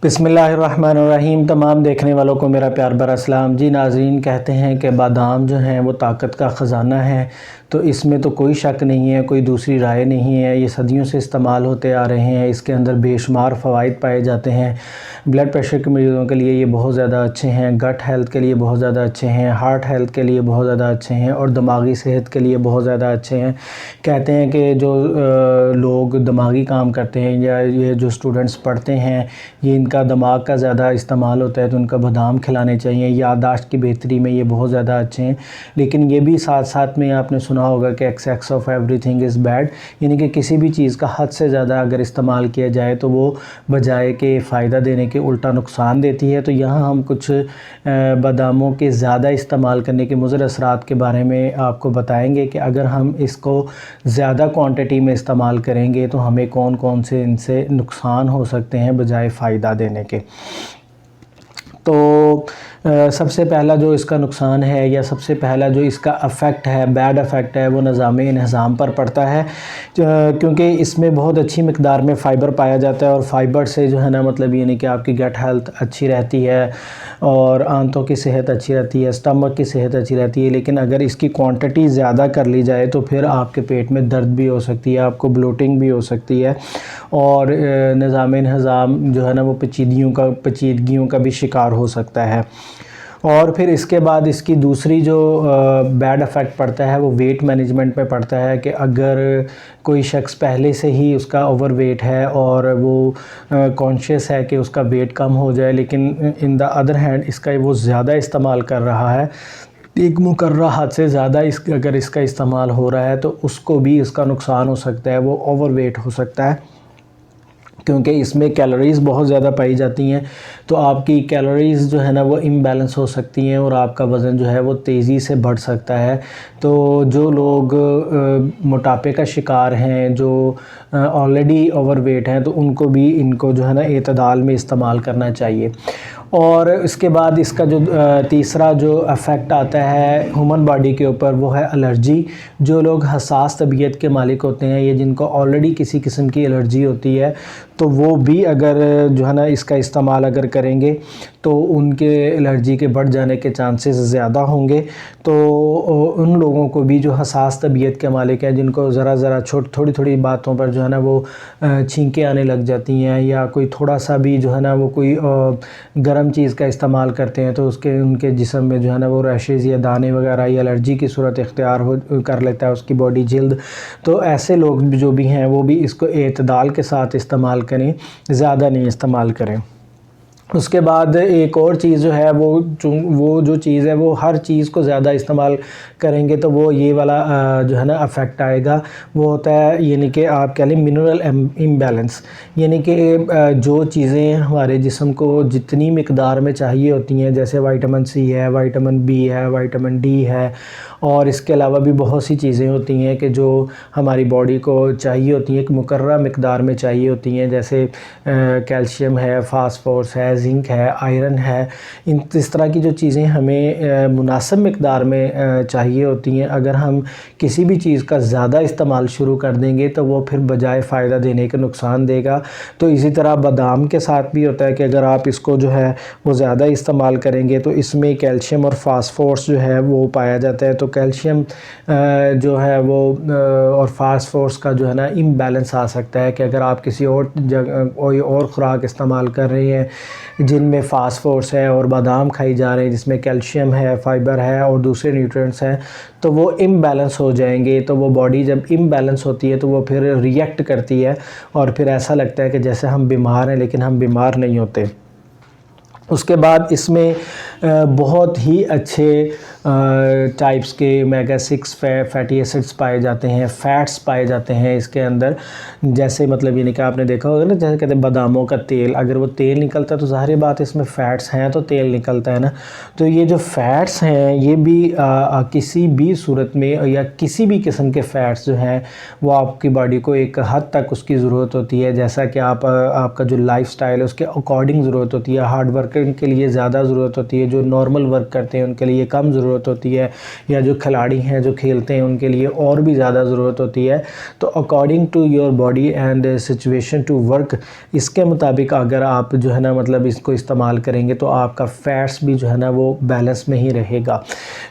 बिस्मिल्लाहिर्रहमानिर्रहीम। तमाम देखने वालों को मेरा प्यार भरा सलाम। जी नाज़रीन, कहते हैं कि बादाम जो हैं वो ताकत का ख़जाना है, तो इसमें तो कोई शक नहीं है, कोई दूसरी राय नहीं है। ये सदियों से इस्तेमाल होते आ रहे हैं। इसके अंदर बेशुमार फ़वाइद पाए जाते हैं। ब्लड प्रेशर के मरीज़ों के लिए ये बहुत ज़्यादा अच्छे हैं, गट हेल्थ के लिए बहुत ज़्यादा अच्छे हैं, हार्ट हेल्थ के लिए बहुत ज़्यादा अच्छे हैं और दिमागी सेहत के लिए बहुत ज़्यादा अच्छे हैं। कहते हैं कि जो लोग दिमागी काम करते हैं या ये जो स्टूडेंट्स पढ़ते हैं, ये इनका दिमाग का ज़्यादा इस्तेमाल होता है, तो उनका बादाम खिलाने चाहिए। याददाश्त की बेहतरी में ये बहुत ज़्यादा अच्छे हैं। लेकिन ये भी साथ साथ में आपने सुना होगा कि excess of everything is bad, यानी कि किसी भी चीज़ का हद से ज़्यादा अगर इस्तेमाल किया जाए तो वो बजाय के फ़ायदा देने के उल्टा नुकसान देती है। तो यहाँ हम कुछ बादामों के ज़्यादा इस्तेमाल करने के मुज़र असरात के बारे में आपको बताएंगे कि अगर हम इसको ज़्यादा क्वांटिटी में इस्तेमाल करेंगे तो हमें कौन कौन से इनसे नुकसान हो सकते हैं बजाय फ़ायदा देने के। तो सबसे पहला जो इसका नुकसान है या सबसे पहला जो इसका अफ़ेक्ट है, बैड अफ़ेक्ट है, वो निज़ाम पर पड़ता है, क्योंकि इसमें बहुत अच्छी मिक़दार में फ़ाइबर पाया जाता है। और फ़ाइबर से जो है ना, मतलब ये नहीं कि आपकी गट हेल्थ अच्छी रहती है और आंतों की सेहत अच्छी रहती है, स्टमक की सेहत अच्छी रहती है। लेकिन अगर इसकी क्वांटिटी ज़्यादा कर ली जाए तो फिर आपके पेट में दर्द भी हो सकती है, आपको ब्लोटिंग भी हो सकती है और निज़ाम जो है ना वो पेचीदगियों का भी शिकार हो सकता है। और फिर इसके बाद इसकी दूसरी जो बैड अफ़ेक्ट पड़ता है वो वेट मैनेजमेंट पे पड़ता है कि अगर कोई शख्स पहले से ही उसका ओवर वेट है और वो कॉन्शियस है कि उसका वेट कम हो जाए, लेकिन इन द अदर हैंड इसका वो ज़्यादा इस्तेमाल कर रहा है, एक मुकर्रर हद से ज़्यादा अगर इसका इस्तेमाल हो रहा है तो उसको भी इसका नुकसान हो सकता है, वो ओवर वेट हो सकता है, क्योंकि इसमें कैलोरीज़ बहुत ज़्यादा पाई जाती हैं। तो आपकी कैलोरीज़ जो है ना वो इम्बैलेंस हो सकती हैं और आपका वज़न जो है वो तेज़ी से बढ़ सकता है। तो जो लोग मोटापे का शिकार हैं, जो ऑलरेडी ओवरवेट हैं, तो उनको भी इनको जो है ना एतदाल में इस्तेमाल करना चाहिए। और इसके बाद इसका जो तीसरा जो अफ़ेक्ट आता है ह्यूमन बॉडी के ऊपर वो है एलर्जी। जो लोग हसास तबीयत के मालिक होते हैं या जिनको ऑलरेडी किसी किस्म की एलर्जी होती है, तो वो भी अगर जो है ना इसका इस्तेमाल अगर करेंगे तो उनके एलर्जी के बढ़ जाने के चांसेस ज़्यादा होंगे। तो उन लोगों को भी जो हसास तबीयत के मालिक हैं, जिनको ज़रा थोड़ी थोड़ी बातों पर जो है ना वो छींकें आने लग जाती हैं, या कोई थोड़ा सा भी जो है ना वो कोई गर्म चीज़ का इस्तेमाल करते हैं तो उनके जिस्म में जो है ना वो रैशेज़ या दाने वगैरह या एलर्जी की सूरत इख्तियार कर लेता है उसकी बॉडी, जिल्द। तो ऐसे लोग जो भी हैं वो भी इसको एतदाल के साथ इस्तेमाल करें, ज़्यादा नहीं इस्तेमाल करें। उसके बाद एक और चीज़ जो है वो जो चीज़ है वो हर चीज़ को ज़्यादा इस्तेमाल करेंगे तो वो ये वाला जो है ना अफ़ेक्ट आएगा। वो होता है यानी कि आप कह लें मिनरल इम्बैलेंस, यानी कि जो चीज़ें हमारे जिस्म को जितनी मिक़दार में चाहिए होती हैं, जैसे विटामिन सी है, विटामिन बी है, विटामिन डी है, और इसके अलावा भी बहुत सी चीज़ें होती हैं कि जो हमारी बॉडी को चाहिए होती हैं, एक मुकर्रर मिक़दार में चाहिए होती हैं, जैसे कैल्शियम है, फास्फोरस है, जिंक है, आयरन है। इस तरह की जो चीज़ें हमें मुनासिब मिक़दार में चाहिए होती हैं, अगर हम किसी भी चीज़ का ज़्यादा इस्तेमाल शुरू कर देंगे तो वो फिर बजाय फ़ायदा देने के नुकसान देगा। तो इसी तरह बादाम के साथ भी होता है कि अगर आप इसको जो है वो ज़्यादा इस्तेमाल करेंगे तो इसमें कैल्शियम और फास्फोरस जो है वो पाया जाता है। तो कैल्शियम जो है वो और फास्फोरस का जो है ना इम्बैलेंस आ सकता है कि अगर आप किसी और जगह कोई और ख़ुराक इस्तेमाल कर रहे हैं जिनमें फ़ास्फोरस है और बादाम खाई जा रहे हैं जिसमें कैल्शियम है, फ़ाइबर है और दूसरे न्यूट्रिएंट्स हैं, तो वो इम्बैलेंस हो जाएंगे। तो वो बॉडी जब इम्बैलेंस होती है तो वो फिर रिएक्ट करती है और फिर ऐसा लगता है कि जैसे हम बीमार हैं, लेकिन हम बीमार नहीं होते। उसके बाद इसमें बहुत ही अच्छे टाइप्स के ओमेगा 6 फैटी एसिड्स पाए जाते हैं, फ़ैट्स पाए जाते हैं इसके अंदर। जैसे मतलब ये नहीं कि आपने देखा होगा ना, जैसे कहते हैं बादामों का तेल, अगर वो तेल निकलता है तो ज़ाहिर बात है इसमें फ़ैट्स हैं तो तेल निकलता है ना। तो ये जो फ़ैट्स हैं ये भी किसी भी सूरत में या किसी भी किस्म के फ़ैट्स जो हैं वो आपकी बॉडी को एक हद तक उसकी ज़रूरत होती है, जैसा कि आपका जो लाइफ़स्टाइल है उसके अकॉर्डिंग ज़रूरत होती है। हार्ड वर्किंग के लिए ज़्यादा ज़रूरत होती है, जो नॉर्मल वर्क करते हैं उनके लिए कम ज़रूरत होती है, या जो खिलाड़ी हैं जो खेलते हैं उनके लिए और भी ज़्यादा ज़रूरत होती है। तो according to your body and situation to work, इसके मुताबिक अगर आप जो है ना मतलब इसको इस्तेमाल करेंगे तो आपका फ़ैट्स भी जो है ना वो बैलेंस में ही रहेगा।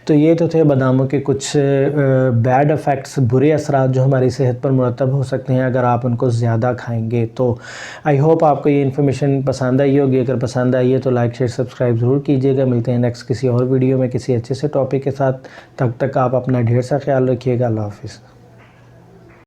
तो ये तो थे बादामों के कुछ बैड इफ़ेक्ट्स, बुरे असरात जो हमारी सेहत पर मुरतब हो सकते हैं अगर आप उनको ज़्यादा खाएंगे। तो आई होप आपको ये इन्फॉर्मेशन पसंद आई होगी। अगर पसंद आई है तो लाइक शेयर सब्सक्राइब ज़रूर कीजिएगा। मिलते हैं नेक्स्ट किसी और वीडियो में किसी अच्छे से टॉपिक के साथ। तब तक आप अपना ढेर सा ख्याल रखिएगा। अल्लाह हाफ़िज़।